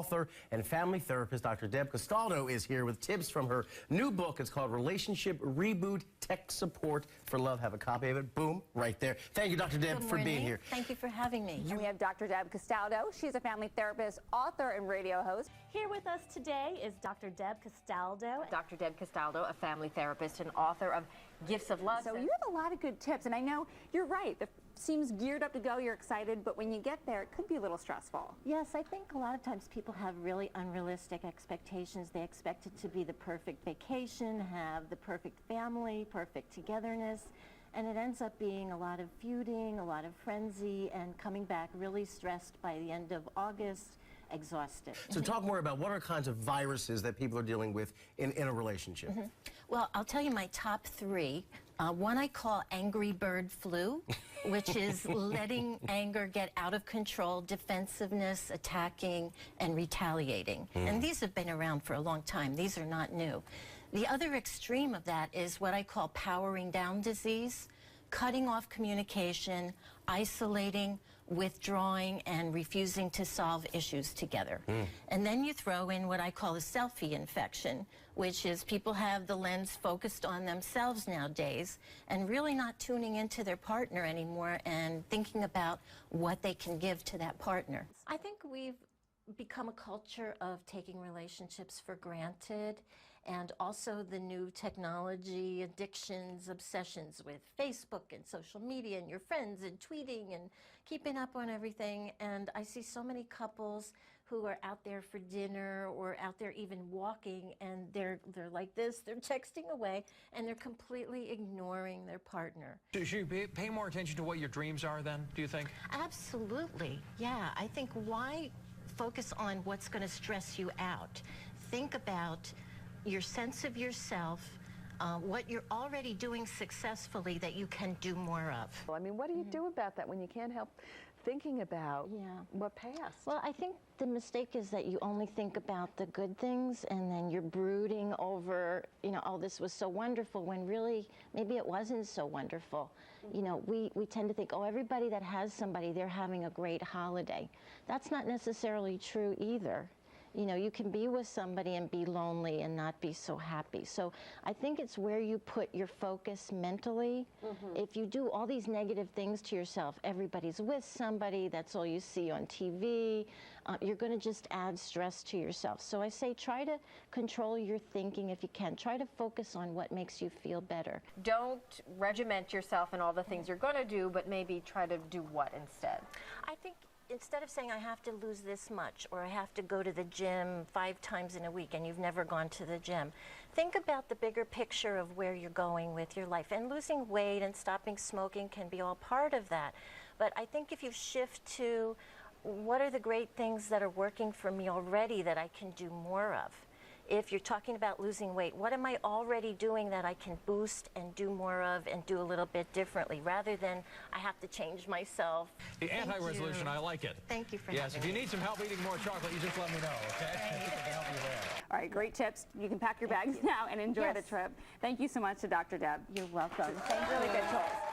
author and family therapist. Dr. Deb Castaldo is here with tips from her new book. It's called Relationship Reboot, Tech Support for Love. Have a copy of it. Boom, right there. Thank you, Dr. Deb, for being here. Thank you for having me. And we have Dr. Deb Castaldo. She's a family therapist, author, and radio host. Here with us today is Dr. Deb Castaldo. Dr. Deb Castaldo, a family therapist and author of Gifts of Love. So you have a lot of good tips, and I know you're right. It seems geared up to go, you're excited, but when you get there, it could be a little stressful. Yes, I think a lot of times people have really unrealistic expectations. They expect it to be the perfect vacation, have the perfect family, perfect togetherness, and it ends up being a lot of feuding, a lot of frenzy, and coming back really stressed by the end of August, exhausted. So talk more about what are kinds of viruses that people are dealing with in a relationship. Well, I'll tell you my top three. One I call angry bird flu, which is letting anger get out of control, defensiveness, attacking, and retaliating. And these have been around for a long time. These are not new. The other extreme of that is what I call powering down disease, cutting off communication, isolating, withdrawing, and refusing to solve issues together. And then you throw in what I call a selfie infection, which is people have the lens focused on themselves nowadays and really not tuning into their partner anymore and thinking about what they can give to that partner. I think we've become a culture of taking relationships for granted, and also the new technology addictions, obsessions with Facebook and social media and your friends and tweeting and keeping up on everything. And I see so many couples who are out there for dinner or out there even walking, and they're like this, they're texting away, and they're completely ignoring their partner. Should you pay more attention to what your dreams are then, do you think? Absolutely, yeah. I think why focus on what's going to stress you out? Think about your sense of yourself, what you're already doing successfully that you can do more of. Well, I mean, what do you do about that when you can't help thinking about what passed? Well, I think the mistake is that you only think about the good things, and then you're brooding over, you know, oh, this was so wonderful, when really maybe it wasn't so wonderful. You know, we tend to think, oh, everybody that has somebody, they're having a great holiday. That's not necessarily true either. You know, you can be with somebody and be lonely and not be so happy. So I think it's where you put your focus mentally. If you do all these negative things to yourself, everybody's with somebody, that's all you see on TV, you're going to just add stress to yourself. So I say try to control your thinking if you can. Try to focus on what makes you feel better. Don't regiment yourself in all the things you're going to do, but maybe try to do what instead? I think instead of saying I have to lose this much, or I have to go to the gym 5 times in a week and you've never gone to the gym, think about the bigger picture of where you're going with your life. And losing weight and stopping smoking can be all part of that. But I think if you shift to what are the great things that are working for me already that I can do more of? If you're talking about losing weight, what am I already doing that I can boost and do more of and do a little bit differently, rather than I have to change myself? The anti-resolution, I like it. Thank you for Yes, if you need some help eating more chocolate, you just let me know, okay? I can help you there. All right, great tips. You can pack your bags now and enjoy the trip. Thank you so much to Dr. Deb. You're welcome. Thank you. Really good choice.